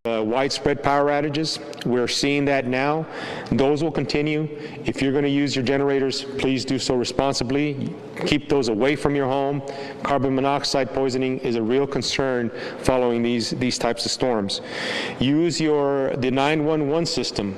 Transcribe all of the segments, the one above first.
widespread power outages. We're seeing that now. Those will continue. If you're going to use your generators, please do so responsibly. Keep those away from your home. Carbon monoxide poisoning is a real concern following these types of storms. Use the 911 system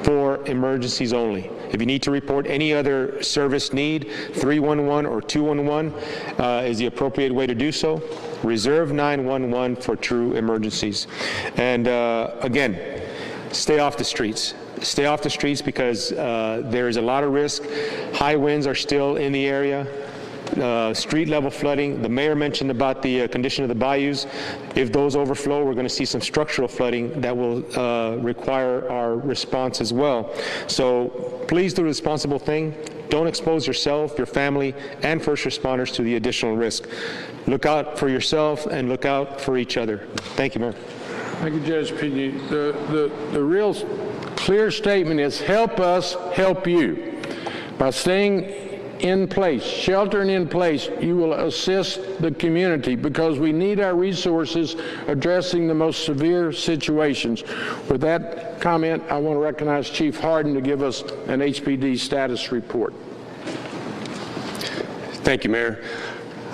for emergencies only. If you need to report any other service need, 311 or 211 is the appropriate way to do so. Reserve 911 for true emergencies. And again, stay off the streets. Stay off the streets because there is a lot of risk. High winds are still in the area. Street level flooding. The mayor mentioned about the condition of the bayous. If those overflow, we're going to see some structural flooding that will require our response as well. So please do the responsible thing. Don't expose yourself, your family, and first responders to the additional risk. Look out for yourself and look out for each other. Thank you, Mayor. Thank you, Judge Pena. The real clear statement is help us help you. By staying in place, sheltering in place, you will assist the community because we need our resources addressing the most severe situations. With that comment, I want to recognize Chief Harden to give us an HPD status report. Thank you, Mayor.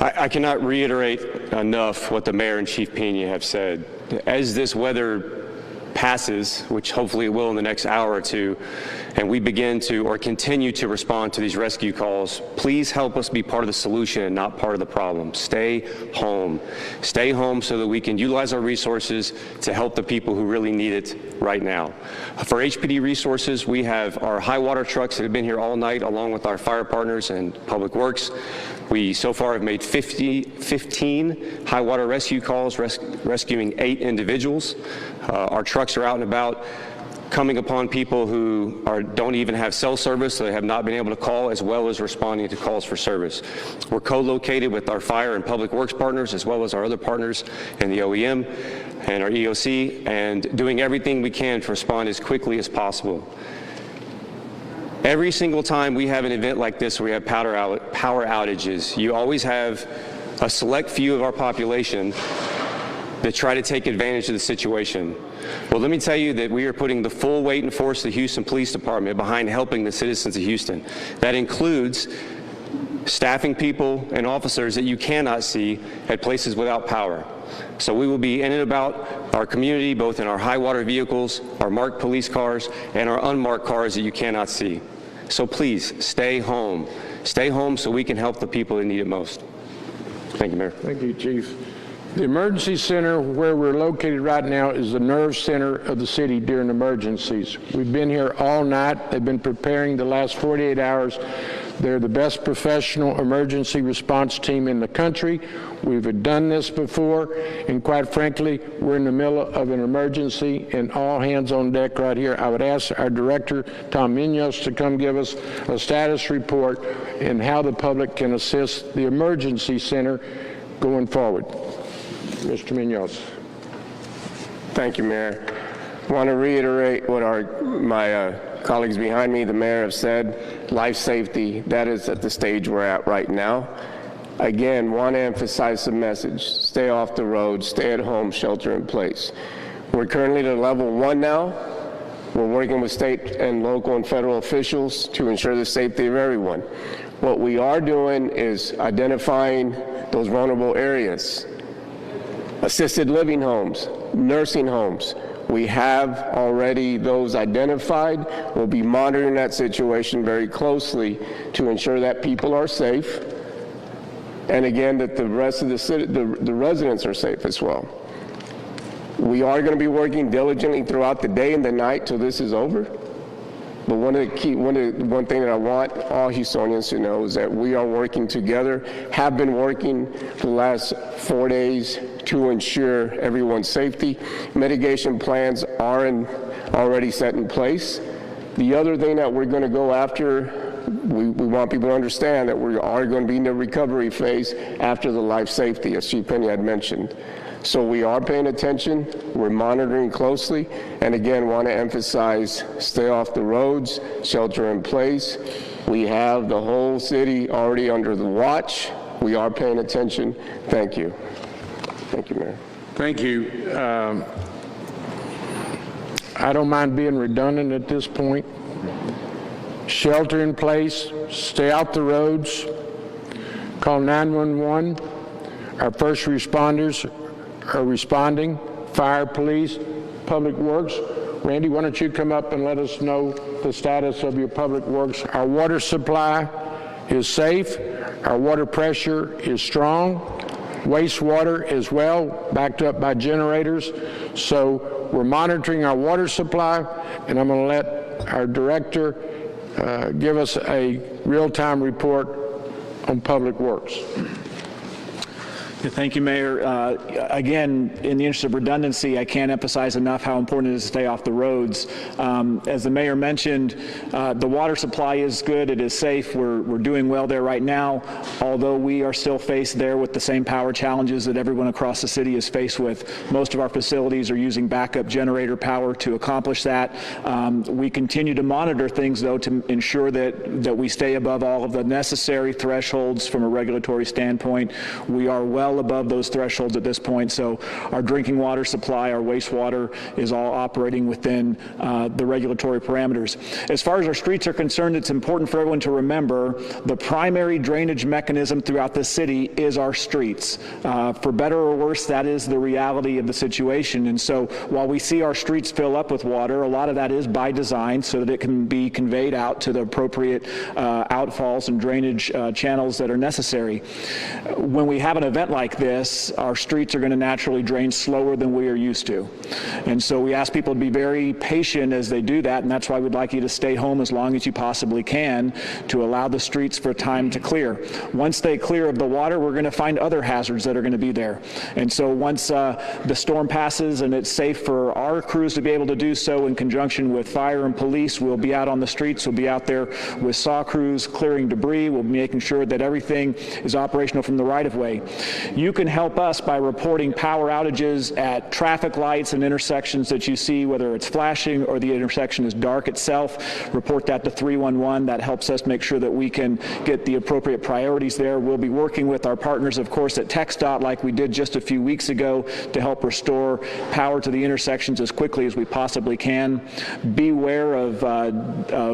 I cannot reiterate enough what the Mayor and Chief Pena have said. As this weather passes, which hopefully it will in the next hour or two, and we begin to or continue to respond to these rescue calls, please help us be part of the solution and not part of the problem. Stay home. Stay home so that we can utilize our resources to help the people who really need it right now. For HPD resources, we have our high water trucks that have been here all night along with our fire partners and Public Works. We so far have made 15 high water rescue calls, rescuing 8 individuals. Our trucks are out and about, coming upon people who don't even have cell service, so they have not been able to call, as well as responding to calls for service. We're co-located with our fire and Public Works partners, as well as our other partners in the OEM and our EOC, and doing everything we can to respond as quickly as possible. Every single time we have an event like this where we have power outages, you always have a select few of our population that try to take advantage of the situation. Well, let me tell you that we are putting the full weight and force of the Houston Police Department behind helping the citizens of Houston. That includes staffing people and officers that you cannot see at places without power. So we will be in and about our community, both in our high water vehicles, our marked police cars, and our unmarked cars that you cannot see. So please, stay home. Stay home so we can help the people that need it most. Thank you, Mayor. Thank you, Chief. The emergency center where we're located right now is the nerve center of the city during emergencies. We've been here all night. They've been preparing the last 48 hours. They're the best professional emergency response team in the country. We've done this before, and quite frankly, we're in the middle of an emergency and all hands on deck right here. I would ask our director, Tom Munoz, to come give us a status report and how the public can assist the emergency center going forward. Mr. Munoz. Thank you, Mayor. I want to reiterate what my colleagues behind me, the mayor, have said. Life safety, that is at the stage we're at right now. Again, want to emphasize the message. Stay off the road, stay at home, shelter in place. We're currently at level 1 now. We're working with state and local and federal officials to ensure the safety of everyone. What we are doing is identifying those vulnerable areas. Assisted living homes, nursing homes. We have already those identified. We'll be monitoring that situation very closely to ensure that people are safe, and again, that the rest of the residents are safe as well. We are going to be working diligently throughout the day and the night till this is over. But one thing that I want all Houstonians to know is that we are working together, have been working for the last 4 days to ensure everyone's safety. Mitigation plans are already set in place. The other thing that we're going to go after, we want people to understand that we are going to be in the recovery phase after the life safety, as Chief Penny had mentioned. So we are paying attention, we're monitoring closely, and again, want to emphasize, stay off the roads, shelter in place. We have the whole city already under the watch. We are paying attention. Thank you. Thank you, Mayor. Thank you. I don't mind being redundant at this point. Shelter in place, stay out the roads, call 911. Our first responders are responding, fire, police, public works. Randy, why don't you come up and let us know the status of your public works. Our water supply is safe. Our water pressure is strong. Wastewater as well, backed up by generators. So we're monitoring our water supply, and I'm going to let our director give us a real-time report on public works. Thank you, Mayor. Again, in the interest of redundancy, I can't emphasize enough how important it is to stay off the roads. As the Mayor mentioned, the water supply is good. It is safe. We're doing well there right now, although we are still faced there with the same power challenges that everyone across the city is faced with. Most of our facilities are using backup generator power to accomplish that. We continue to monitor things, though, to ensure that we stay above all of the necessary thresholds from a regulatory standpoint. We are well above those thresholds at this point, so our drinking water supply, our wastewater is all operating within the regulatory parameters. As far as our streets are concerned, it's important for everyone to remember the primary drainage mechanism throughout the city is our streets. For better or worse, that is the reality of the situation, and so while we see our streets fill up with water, a lot of that is by design so that it can be conveyed out to the appropriate outfalls and drainage channels that are necessary. When we have an event like this, our streets are going to naturally drain slower than we are used to. And so we ask people to be very patient as they do that, and that's why we'd like you to stay home as long as you possibly can to allow the streets for time to clear. Once they clear of the water, we're going to find other hazards that are going to be there. And so once the storm passes and it's safe for our crews to be able to do so in conjunction with fire and police, we'll be out on the streets, we'll be out there with saw crews clearing debris, we'll be making sure that everything is operational from the right-of-way. You can help us by reporting power outages at traffic lights and intersections that you see, whether it's flashing or the intersection is dark itself. Report that to 311. That helps us make sure that we can get the appropriate priorities there. We'll be working with our partners, of course, at TxDOT like we did just a few weeks ago to help restore power to the intersections as quickly as we possibly can. Beware of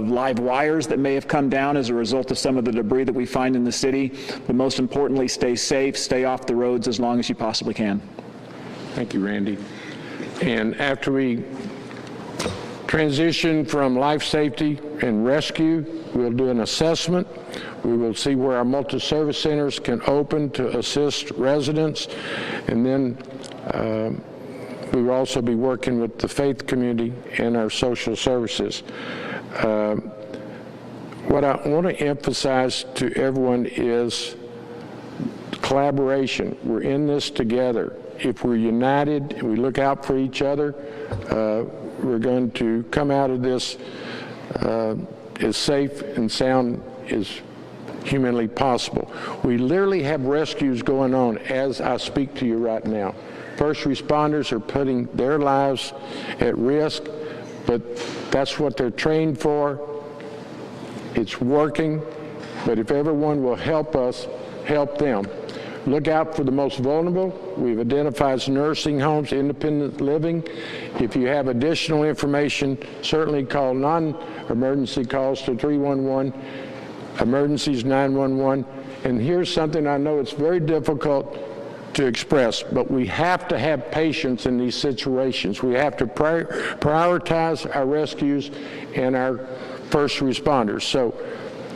live wires that may have come down as a result of some of the debris that we find in the city. But most importantly, stay safe, stay off the roads as long as you possibly can. Thank you, Randy. And after we transition from life safety and rescue, we'll do an assessment. We will see where our multi-service centers can open to assist residents. And then we will also be working with the faith community and our social services. What I want to emphasize to everyone is collaboration. We're in this together. If we're united and we look out for each other, we're going to come out of this as safe and sound as humanly possible. We literally have rescues going on as I speak to you right now. First responders are putting their lives at risk, but that's what they're trained for. It's working, but if everyone will help us, help them. Look out for the most vulnerable. We've identified nursing homes, independent living. If you have additional information, certainly call non-emergency calls to 311, emergencies 911. And here's something I know it's very difficult to express, but we have to have patience in these situations. We have to prioritize our rescues and our first responders. So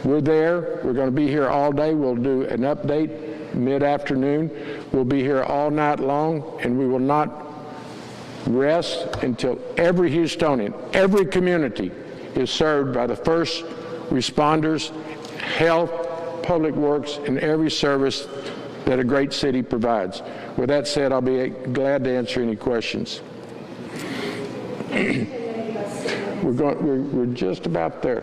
we're there. We're going to be here all day. We'll do an update mid-afternoon. We'll be here all night long, and we will not rest until every Houstonian, every community is served by the first responders, health, public works, and every service that a great city provides. With that said, I'll be glad to answer any questions. We're just about there.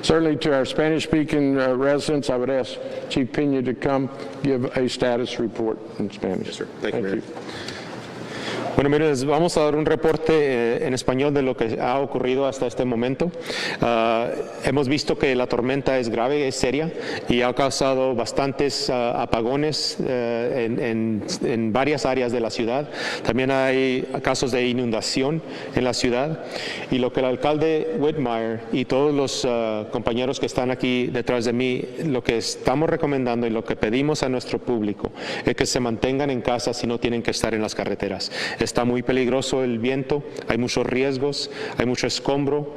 Certainly to our Spanish-speaking residents, I would ask Chief Pena to come give a status report in Spanish. Yes, sir. Thank you, Mayor. Bueno, miren, les vamos a dar un reporte en español de lo que ha ocurrido hasta este momento. Hemos visto que la tormenta es grave, es seria y ha causado bastantes apagones en varias áreas de la ciudad. También hay casos de inundación en la ciudad y lo que el alcalde Whitmire y todos los compañeros que están aquí detrás de mí, lo que estamos recomendando y lo que pedimos a nuestro público es que se mantengan en casa si no tienen que estar en las carreteras. Está muy peligroso el viento, hay muchos riesgos, hay mucho escombro,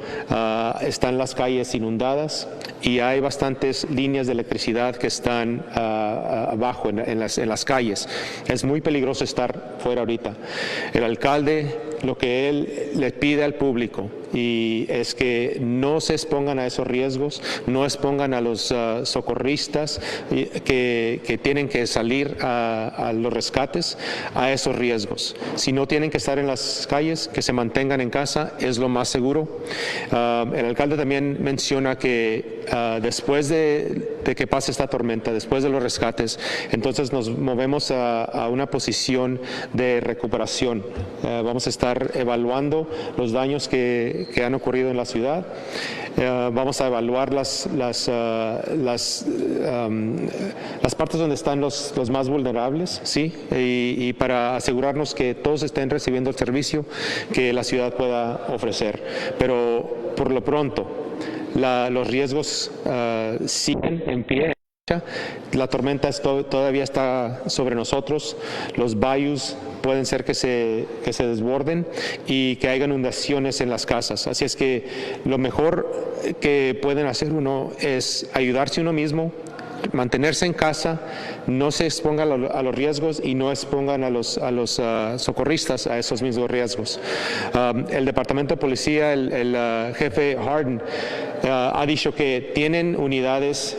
están las calles inundadas y hay bastantes líneas de electricidad que están abajo en las calles. Es muy peligroso estar fuera ahorita. El alcalde, lo que él le pide al público y es que no se expongan a esos riesgos, no expongan a los socorristas que tienen que salir a los rescates a esos riesgos. Si no tienen que estar en las calles, que se mantengan en casa, es lo más seguro. El alcalde también menciona que después de que pase esta tormenta, después de los rescates, entonces nos movemos a una posición de recuperación. Vamos a estar evaluando los daños que han ocurrido en la ciudad. Vamos a evaluar las partes donde están los más vulnerables, ¿sí? Y para asegurarnos que todos estén recibiendo el servicio que la ciudad pueda ofrecer. Pero por lo pronto, los riesgos siguen en pie. La tormenta todavía está sobre nosotros, los bayous pueden ser que se desborden y que haya inundaciones en las casas. Así es que lo mejor que pueden hacer uno es ayudarse uno mismo, mantenerse en casa, no se expongan a los riesgos y no expongan a los socorristas a esos mismos riesgos. El Departamento de Policía, el jefe Harden, ha dicho que tienen unidades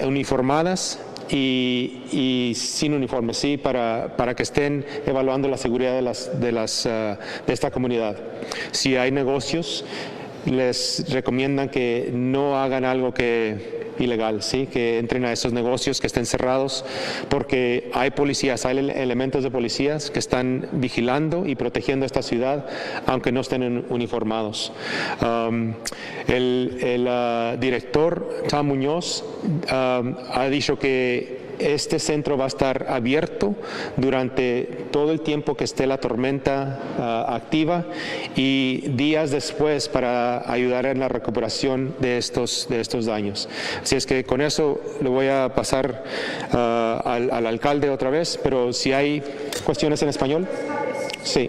uniformadas y sin uniformes, sí, para que estén evaluando la seguridad de esta comunidad. Si hay negocios, les recomiendan que no hagan algo ilegal, ¿sí? Que entren a esos negocios, que estén cerrados, porque hay policías, hay elementos de policías que están vigilando y protegiendo esta ciudad, aunque no estén uniformados. El director, Tom Muñoz, ha dicho que este centro va a estar abierto durante todo el tiempo que esté la tormenta activa y días después para ayudar en la recuperación de estos daños. Así es que con eso le voy a pasar al alcalde otra vez, pero si hay cuestiones en español. Sí.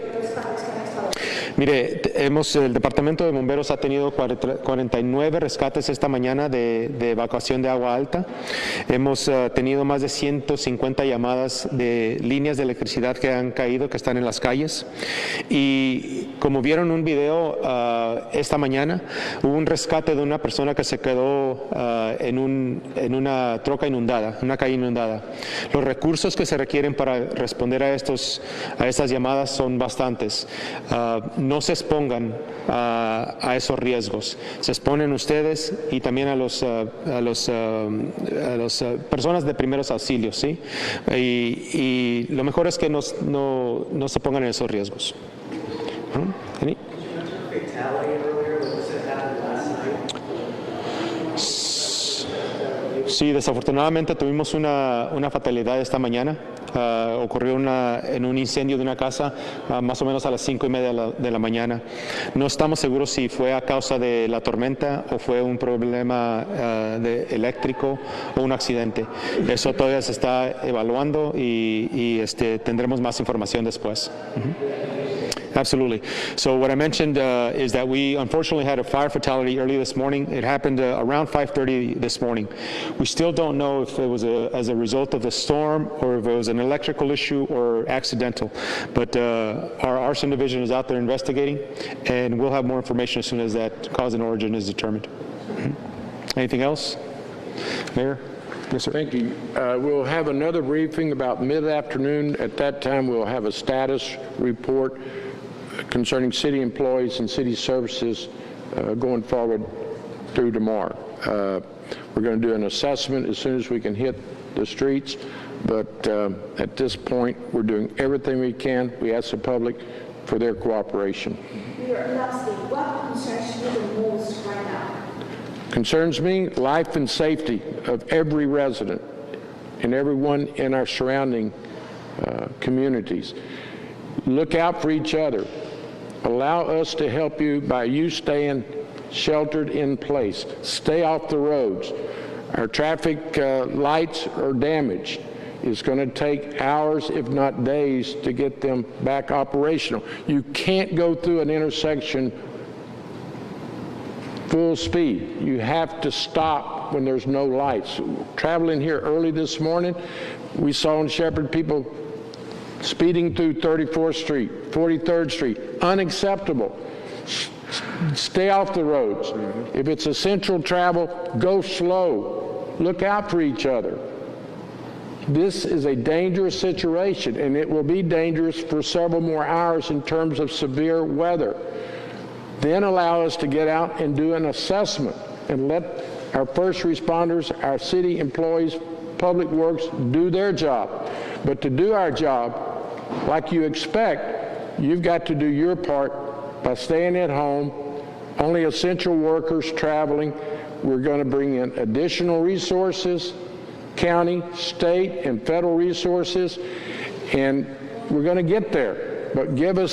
Mire, el Departamento de Bomberos ha tenido 49 rescates esta mañana de evacuación de agua alta. Hemos tenido más de 150 llamadas de líneas de electricidad que han caído, que están en las calles. Y como vieron un video esta mañana, hubo un rescate de una persona que se quedó en una troca inundada, una calle inundada. Los recursos que se requieren para responder a estas llamadas son bastantes. No se expongan a esos riesgos. Se exponen ustedes y también a las personas de primeros auxilios, ¿sí? Y lo mejor es que no se pongan en esos riesgos. ¿Sí? Sí, desafortunadamente tuvimos una fatalidad esta mañana. Ocurrió en un incendio de una casa más o menos a las 5:30 de la mañana. No estamos seguros si fue a causa de la tormenta o fue un problema eléctrico o un accidente. Eso todavía se está evaluando y tendremos más información después. Absolutely. So what I mentioned is that we unfortunately had a fire fatality early this morning. It happened around 5:30 this morning. We still don't know if it was as a result of the storm or if it was an electrical issue or accidental. But our arson division is out there investigating, and we'll have more information as soon as that cause and origin is determined. Anything else? Mayor? Yes, sir. Thank you. We'll have another briefing about mid-afternoon. At that time, we'll have a status report concerning city employees and city services going forward through tomorrow. We're going to do an assessment as soon as we can hit the streets, but at this point, we're doing everything we can. We ask the public for their cooperation. Lastly, what concerns you the most right now? Concerns me, life and safety of every resident and everyone in our surrounding communities. Look out for each other. Allow us to help you by you staying sheltered in place. Stay off the roads. Our traffic lights are damaged. It's going to take hours, if not days, to get them back operational. You can't go through an intersection full speed. You have to stop when there's no lights. Traveling here early this morning, we saw in Shepherd people speeding through 34th Street, 43rd Street. Unacceptable. Stay off the roads. If it's essential travel, go slow. Look out for each other. This is a dangerous situation, and it will be dangerous for several more hours in terms of severe weather. Then allow us to get out and do an assessment and let our first responders, our city employees, public works do their job. But to do our job like you expect, you've got to do your part by staying at home, only essential workers traveling. We're going to bring in additional resources, county, state, and federal resources, and we're going to get there. But give us